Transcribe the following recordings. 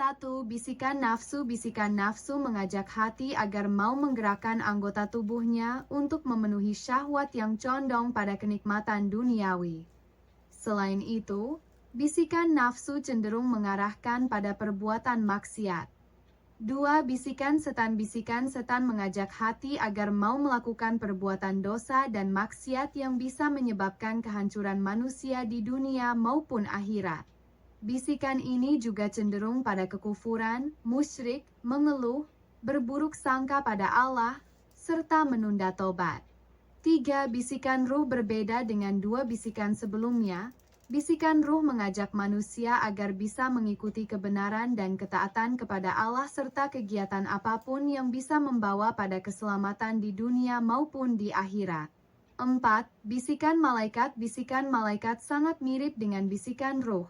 1. Bisikan nafsu mengajak hati agar mau menggerakkan anggota tubuhnya untuk memenuhi syahwat yang condong pada kenikmatan duniawi. Selain itu, bisikan nafsu cenderung mengarahkan pada perbuatan maksiat. 2. Bisikan setan mengajak hati agar mau melakukan perbuatan dosa dan maksiat yang bisa menyebabkan kehancuran manusia di dunia maupun akhirat. Bisikan ini juga cenderung pada kekufuran, musyrik, mengeluh, berburuk sangka pada Allah, serta menunda tobat. 3. Bisikan ruh berbeda dengan dua bisikan sebelumnya. Bisikan ruh mengajak manusia agar bisa mengikuti kebenaran dan ketaatan kepada Allah serta kegiatan apapun yang bisa membawa pada keselamatan di dunia maupun di akhirat. 4. Bisikan malaikat sangat mirip dengan bisikan ruh.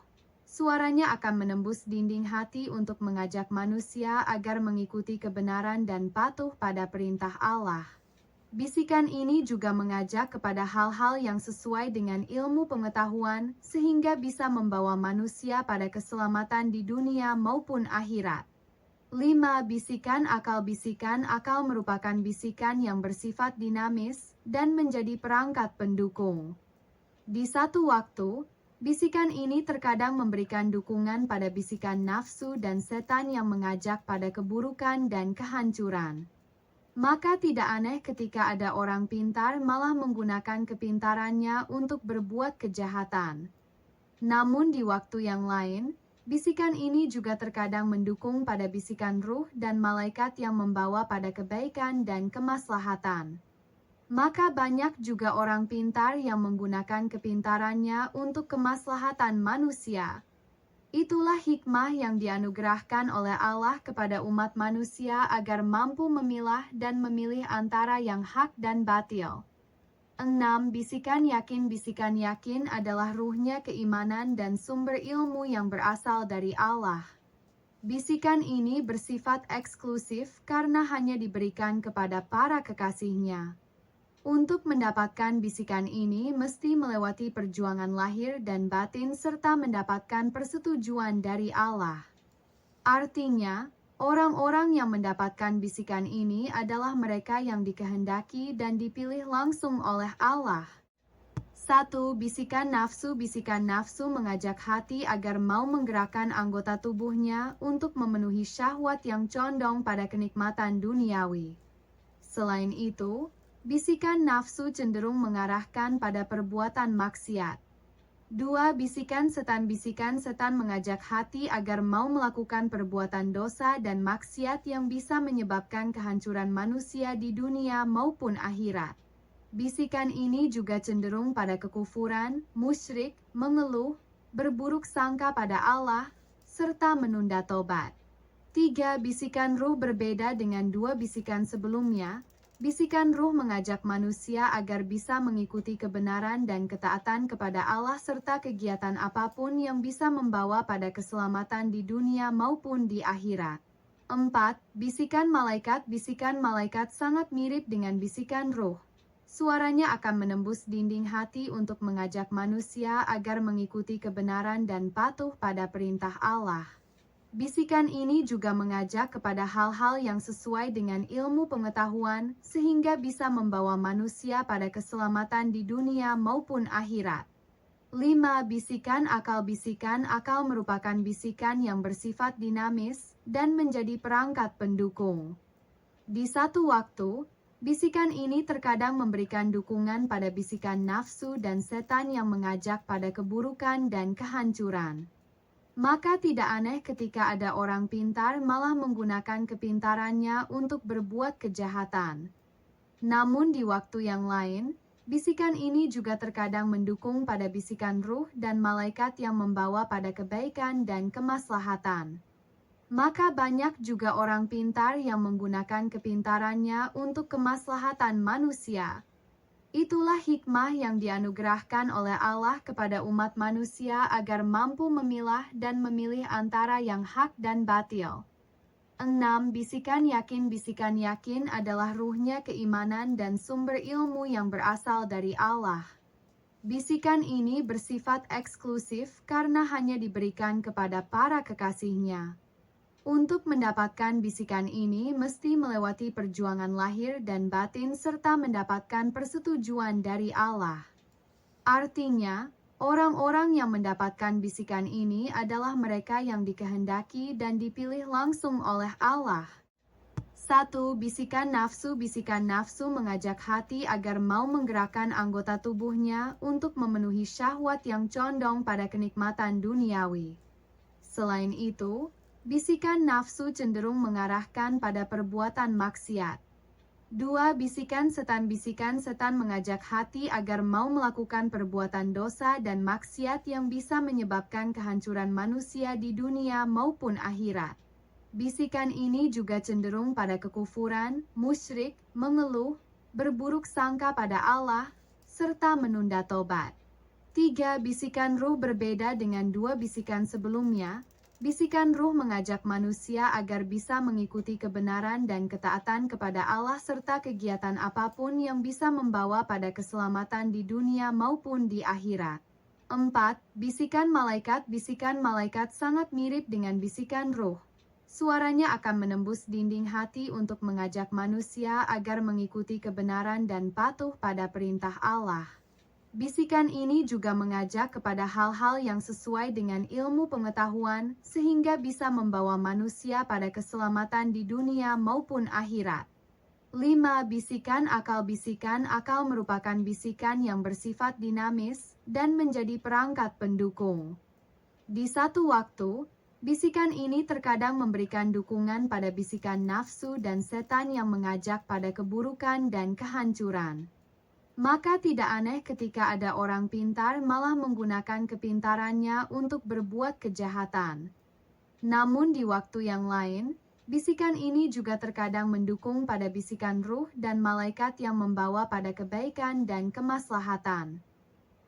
Suaranya akan menembus dinding hati untuk mengajak manusia agar mengikuti kebenaran dan patuh pada perintah Allah. Bisikan ini juga mengajak kepada hal-hal yang sesuai dengan ilmu pengetahuan sehingga bisa membawa manusia pada keselamatan di dunia maupun akhirat. 5. Bisikan akal merupakan bisikan yang bersifat dinamis dan menjadi perangkat pendukung. Di satu waktu, bisikan ini terkadang memberikan dukungan pada bisikan nafsu dan setan yang mengajak pada keburukan dan kehancuran. Maka tidak aneh ketika ada orang pintar malah menggunakan kepintarannya untuk berbuat kejahatan. Namun di waktu yang lain, bisikan ini juga terkadang mendukung pada bisikan ruh dan malaikat yang membawa pada kebaikan dan kemaslahatan. Maka banyak juga orang pintar yang menggunakan kepintarannya untuk kemaslahatan manusia. Itulah hikmah yang dianugerahkan oleh Allah kepada umat manusia agar mampu memilah dan memilih antara yang hak dan batil. 6. Bisikan yakin adalah ruhnya keimanan dan sumber ilmu yang berasal dari Allah. Bisikan ini bersifat eksklusif karena hanya diberikan kepada para kekasihnya. Untuk mendapatkan bisikan ini mesti melewati perjuangan lahir dan batin serta mendapatkan persetujuan dari Allah. Artinya, orang-orang yang mendapatkan bisikan ini adalah mereka yang dikehendaki dan dipilih langsung oleh Allah. 1. Bisikan nafsu mengajak hati agar mau menggerakkan anggota tubuhnya untuk memenuhi syahwat yang condong pada kenikmatan duniawi. Selain itu, bisikan nafsu cenderung mengarahkan pada perbuatan maksiat. 2. Bisikan setan mengajak hati agar mau melakukan perbuatan dosa dan maksiat yang bisa menyebabkan kehancuran manusia di dunia maupun akhirat. Bisikan ini juga cenderung pada kekufuran, musyrik, mengeluh, berburuk sangka pada Allah, serta menunda tobat. 3. Bisikan ruh berbeda dengan dua bisikan sebelumnya. Bisikan ruh mengajak manusia agar bisa mengikuti kebenaran dan ketaatan kepada Allah serta kegiatan apapun yang bisa membawa pada keselamatan di dunia maupun di akhirat. 4. Bisikan malaikat sangat mirip dengan bisikan ruh. Suaranya akan menembus dinding hati untuk mengajak manusia agar mengikuti kebenaran dan patuh pada perintah Allah. Bisikan ini juga mengajak kepada hal-hal yang sesuai dengan ilmu pengetahuan sehingga bisa membawa manusia pada keselamatan di dunia maupun akhirat. 5. Bisikan akal merupakan bisikan yang bersifat dinamis dan menjadi perangkat pendukung. Di satu waktu, bisikan ini terkadang memberikan dukungan pada bisikan nafsu dan setan yang mengajak pada keburukan dan kehancuran. Maka tidak aneh ketika ada orang pintar malah menggunakan kepintarannya untuk berbuat kejahatan. Namun di waktu yang lain, bisikan ini juga terkadang mendukung pada bisikan ruh dan malaikat yang membawa pada kebaikan dan kemaslahatan. Maka banyak juga orang pintar yang menggunakan kepintarannya untuk kemaslahatan manusia. Itulah hikmah yang dianugerahkan oleh Allah kepada umat manusia agar mampu memilah dan memilih antara yang hak dan batil. 6. Bisikan yakin adalah ruhnya keimanan dan sumber ilmu yang berasal dari Allah. Bisikan ini bersifat eksklusif karena hanya diberikan kepada para kekasihnya. Untuk mendapatkan bisikan ini mesti melewati perjuangan lahir dan batin serta mendapatkan persetujuan dari Allah. Artinya, orang-orang yang mendapatkan bisikan ini adalah mereka yang dikehendaki dan dipilih langsung oleh Allah. 1. Bisikan nafsu mengajak hati agar mau menggerakkan anggota tubuhnya untuk memenuhi syahwat yang condong pada kenikmatan duniawi. Selain itu, bisikan nafsu cenderung mengarahkan pada perbuatan maksiat. 2. Bisikan setan mengajak hati agar mau melakukan perbuatan dosa dan maksiat yang bisa menyebabkan kehancuran manusia di dunia maupun akhirat. Bisikan ini juga cenderung pada kekufuran, musyrik, mengeluh, berburuk sangka pada Allah, serta menunda tobat. 3. Bisikan ruh berbeda dengan dua bisikan sebelumnya. Bisikan ruh mengajak manusia agar bisa mengikuti kebenaran dan ketaatan kepada Allah serta kegiatan apapun yang bisa membawa pada keselamatan di dunia maupun di akhirat. 4. Bisikan malaikat sangat mirip dengan bisikan ruh. Suaranya akan menembus dinding hati untuk mengajak manusia agar mengikuti kebenaran dan patuh pada perintah Allah. Bisikan ini juga mengajak kepada hal-hal yang sesuai dengan ilmu pengetahuan, sehingga bisa membawa manusia pada keselamatan di dunia maupun akhirat. 5. Bisikan akal merupakan bisikan yang bersifat dinamis dan menjadi perangkat pendukung. Di satu waktu, bisikan ini terkadang memberikan dukungan pada bisikan nafsu dan setan yang mengajak pada keburukan dan kehancuran. Maka tidak aneh ketika ada orang pintar malah menggunakan kepintarannya untuk berbuat kejahatan. Namun di waktu yang lain, bisikan ini juga terkadang mendukung pada bisikan ruh dan malaikat yang membawa pada kebaikan dan kemaslahatan.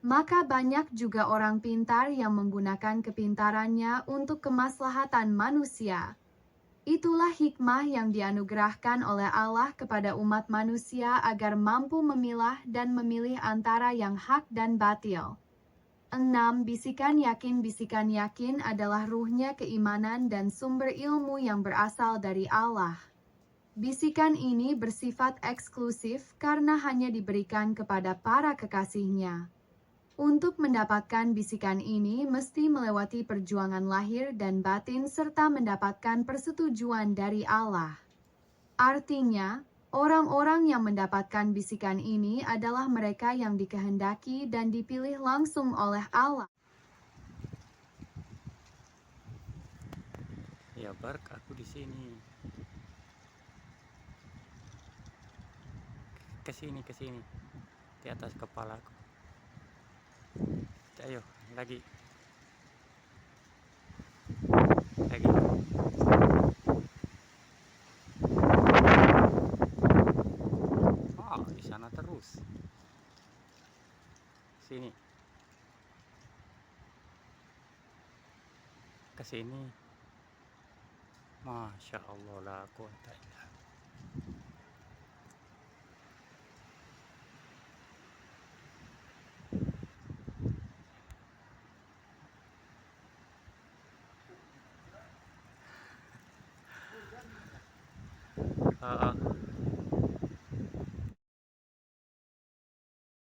Maka banyak juga orang pintar yang menggunakan kepintarannya untuk kemaslahatan manusia. Itulah hikmah yang dianugerahkan oleh Allah kepada umat manusia agar mampu memilah dan memilih antara yang hak dan batil. 6. Bisikan yakin adalah ruhnya keimanan dan sumber ilmu yang berasal dari Allah. Bisikan ini bersifat eksklusif karena hanya diberikan kepada para kekasihnya. Untuk mendapatkan bisikan ini mesti melewati perjuangan lahir dan batin serta mendapatkan persetujuan dari Allah. Artinya, orang-orang yang mendapatkan bisikan ini adalah mereka yang dikehendaki dan dipilih langsung oleh Allah. Ya, Bark, aku di sini. Ke sini, di atas kepalaku. Ayo, lagi. Oh, di sana terus. Sini. Ke sini. Masya Allah, la quwata illa